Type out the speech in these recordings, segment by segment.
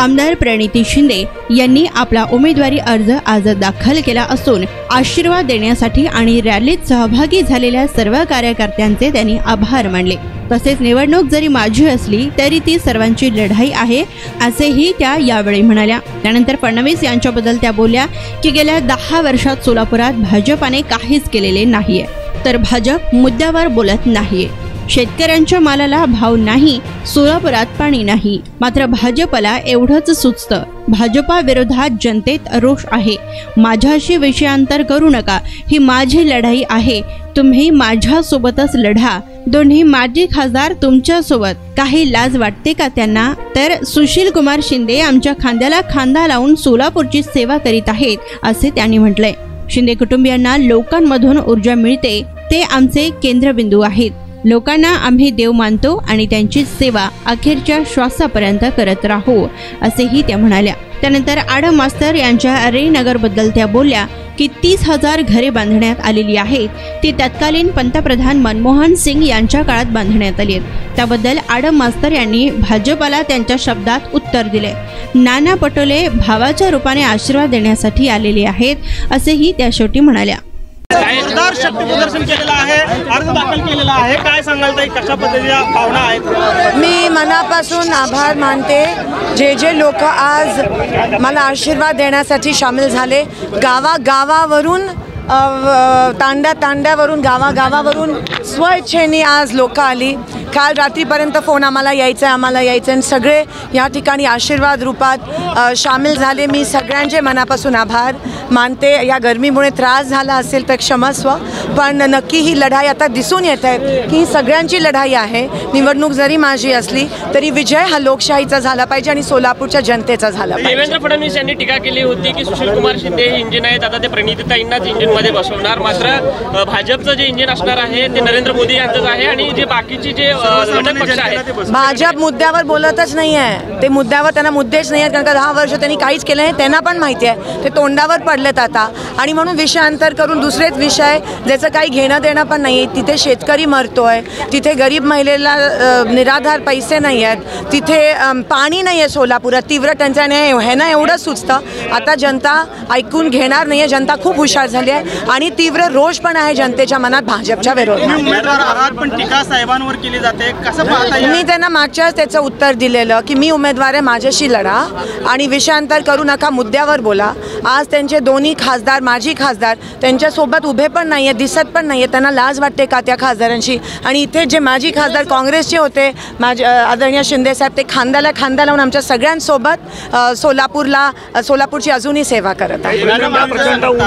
आमदार प्रणिती शिंदे यांनी आपला उमेदवारी अर्ज आज दाखल केला असून आशीर्वाद देण्यासाठी आणि रॅलीत सहभागी झालेल्या सर्व कार्यकर्त्यांचे त्यांनी आभार मानले। तसेच निवडणूक जरी माझी असली तरी ती सर्वांची लढाई आहे असेही त्या यावेळी म्हणाल्या। त्यानंतर फडणवीस यांच्याबद्दल त्या बोलल्या की गेल्या 10 वर्षात सोलापुरात भाजपाने काहीच केलेले नाहीये, तर भाजप मुद्द्यावर बोलत नाहीये। शेतकऱ्यांच्या मालाला भाव नाही, सोलापुरात पाणी नाही, मात्र भाजपला एवढंच सुचतं। भाजपा विरोधात जनतेत रोष आहे। माझ्याशी विषयांतर करू नका, ही माझी लढाई आहे, तुम्ही माझ्या सोबतच लढा। दोन्ही माजी खासदार तुमच्या सोबत, काही लाज वाटते का त्यांना? तर सुशील कुमार शिंदे आमच्या खांद्याला खांदा लावून सोलापूरची सेवा करीत आहेत असे त्यांनी म्हटलंय। शिंदे कुटुंबियांना लोकांमधून ऊर्जा मिळते, ते आमचे केंद्रबिंदू आहेत। लोकांना आम्ही देव मानतो आणि त्यांची सेवा अखेरच्या श्वासापर्यंत करत राहू असेही त्या म्हणाल्या। त्यानंतर आडम मास्तर यांच्या रेनगरबद्दल त्या बोलल्या की 30,000 घरे बांधण्यात आलेली आहेत, ती तत्कालीन पंतप्रधान मनमोहन सिंग यांच्या काळात बांधण्यात आली आहेत। त्याबद्दल आडम मास्तर यांनी भाजपाला त्यांच्या शब्दात उत्तर दिले। नाना पटोले भावाच्या रूपाने आशीर्वाद देण्यासाठी आलेले आहेत असेही त्या शेवटी म्हणाल्या। जोरदार शक्ती प्रदर्शन केलेलं आहे, अर्ज दाखल केलेला आहे, काय सांगाल ताई, कशा पद्धतीच्या भावना आहेत? मी मनापासून आभार मानते जे जे लोक आज मला आशीर्वाद देण्यासाठी सामील झाले। गावागावावरून तांड्यावरून गावागावावरून स्वेच्छेने आज लोक आली। काल रात्रीपर्यंत फोन आम्हाला यायचं आणि सगळे या ठिकाणी आशीर्वाद रूपात सामील झाले। मी सगळ्यांचे मनापासून आभार मानते। या गरमीमुळे त्रास झाला असेल तर क्षमस्व, पण नक्की ही लढाई आता दिसून येत आहे की सगळ्यांची लढाई आहे। निवडणूक जरी माझी असली तरी विजय हा लोकशाहीचा झाला पाहिजे आणि सोलापूरच्या जनतेचा झाला पाहिजे। देवेंद्र फडणवीस यांनी टीका केली होती की सुशील कुमार शिंदे हे इंजिन आहेत, आता ते प्रणितीताईंनाच इंजिनमध्ये बसवणार, मात्र भाजपचं जे इंजिन असणार आहे ते नरेंद्र मोदी यांचंच आहे आणि जे बाकीचे जे घटक पक्ष आहेत भाजप मुद्द्यावर बोलतच नाही आहे। ते मुद्द्यावर त्यांना मुद्देच नाही आहेत, कारण का 10 वर्ष त्यांनी काहीच केलं नाही, त्यांना पण माहिती आहे। ते तोंडावर पडलेत आता आणि म्हणून विषयांतर करून दुसरेच विषय ज्याचं काही घेणं देणं पण नाही आहे। तिथे शेतकरी मरतोय, तिथे गरीब महिलेला निराधार पैसे नाही आहेत, तिथे पाणी नाही आहे सोलापुरात, तीव्र टंचाई आहे, ह्यांना एवढं सुचतं। आता जनता ऐकून घेणार नाही आहे, जनता खूप हुशार झाली आहे आणि तीव्र रोष पण आहे जनतेच्या मनात भाजपच्या विरोधात। उमेदवार आहात पण टीका साहेबांवर केली जाते, कसं पाहता? मी त्यांना मागच्याच त्याचं उत्तर दिलेलं की मी उमेदवार आहे, माझ्याशी लढा आणि विषयांतर करू नका, मुद्द्यावर बोला। आज त्यांचे दोन्ही खासदार माजी खासदार त्यांच्यासोबत उभे पण नाही आहेत, दिसत पण नाही आहेत, त्यांना लाज वाटते का त्या खासदारांशी? आणि इथे जे माजी खासदार काँग्रेसचे होते माझे आदरणीय शिंदे साहेब, ते खांद्याला खांदा लावून आमच्या सगळ्यांसोबत सोलापूरची अजूनही सेवा करत आहेत।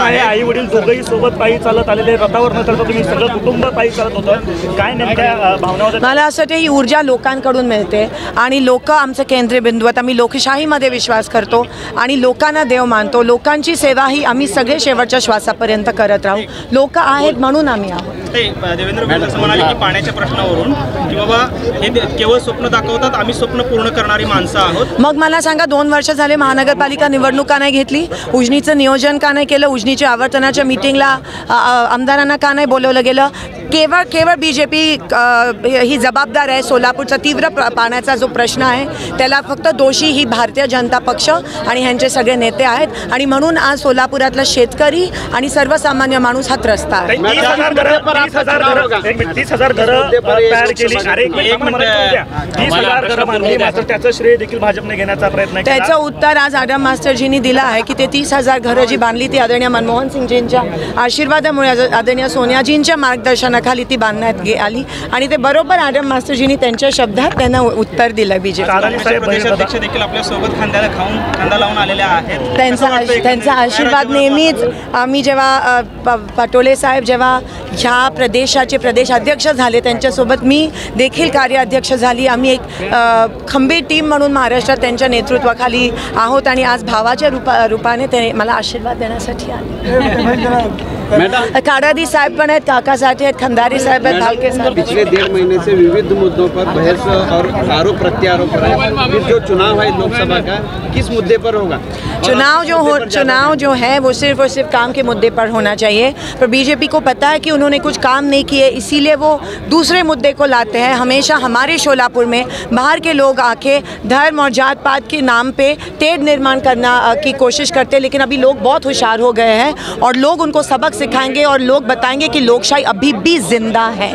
आई वडील दोघंही सोबत पायी चालत आलेले, रथावर न चढता तुम्ही सगळं कुटुंब पायी चालत होतं, काय नेमक्या भावना होत्या? मला असं वाटतं ही ऊर्जा लोकांकडून मिळते आणि लोक आमचं केंद्रबिंदू आहेत। आम्ही लोकशाहीमध्ये विश्वास करतो आणि लोकांना देव मानतो। लोकांची सेवा ही आम्ही सगळे शेवटच्या श्वासापर्यंत करत राहू। लोक आहेत म्हणून आम्ही आहोत। देवेंद्र फडणवीस असं म्हणाले की पाण्याच्या प्रश्नावरून की बाबा हे केवळ स्वप्न दाखवतात, आम्ही स्वप्न पूर्ण करणारी माणसं आहोत। मग मला सांगा 2 वर्ष झाले महानगरपालिका निवडणूक का नाही घेतली? उजनीचं नियोजन का नाही केलं? उजनीच्या आवर्तनाच्या मीटिंगला आमदारांना का नाही बोलवलं गेलं? केवळ बीजेपी ही जबाबदार आहे। सोलापूरचा तीव्र पाण्याचा जो प्रश्न आहे त्याला फक्त दोषी ही भारतीय जनता पक्ष आणि ह्यांचे सगळे नेते आहेत आणि म्हणून आज सोलापुरातला शेतकरी आणि सर्वसामान्य माणूस हा त्रस्त आहे। 30,000 घरं तयार केली, 30,000 घरं बांधली, मात्र त्याचं श्रेय देखील भाजपने घेण्याचा प्रयत्न केला। त्याचं उत्तर आज आडम मास्टरजींनी दिलं आहे की ते 30,000 घरं जी बांधली ती आदरणीय मनमोहन सिंगजींच्या आशीर्वादामुळे, आदरणीय सोनियाजींच्या मार्गदर्शनाखाली ती बांधण्यात आली आणि ते बरोबर आडम मास्टरजींनी त्यांच्या शब्दात त्यांना उत्तर दिलं। बीजेपी प्रदेशाध्यक्ष देखील आपल्या सोबत खांदा लावून आलेले आहेत, त्यांचा आशीर्वाद नेहमीच। आम्ही जेव्हा पटोले साहेब जेव्हा ह्या प्रदेशाचे प्रदेशाध्यक्ष झाले त्यांच्यासोबत मी देखील कार्याध्यक्ष झाली। आम्ही एक खंबीर टीम म्हणून महाराष्ट्रात त्यांच्या नेतृत्वाखाली आहोत आणि आज भावाच्या रूपाने ते मला आशीर्वाद देण्यासाठी आले। काडादी साहेब पण आहेत, काका साठे आहेत, खंदारी साहेब आहेत, भालके साहेब। पिछले 1.5 महीने से विविध मुद्दों पर बहस और आरोप प्रत्यारोप है। फिर जो चुनाव है लोकसभा का किस मुद्दे पर होगा? चुनाव जो है वो सिर्फ और सिर्फ काम के मुद्दे पर होना चाहिए, पर बीजेपी को पता है कि उन्होंने कुछ काम नहीं किए, इसीलिए वो दूसरे मुद्दे को लाते हैं। हमेशा हमारे शोलापुर में बाहर के लोग आके धर्म और जात पात के नाम पे तेढ़ निर्माण करना की कोशिश करते हैं, लेकिन अभी लोग बहुत होशियार हो गए हैं और लोग उनको सबक सिखाएंगे और लोग बताएंगे कि लोकशाही अभी भी जिंदा है।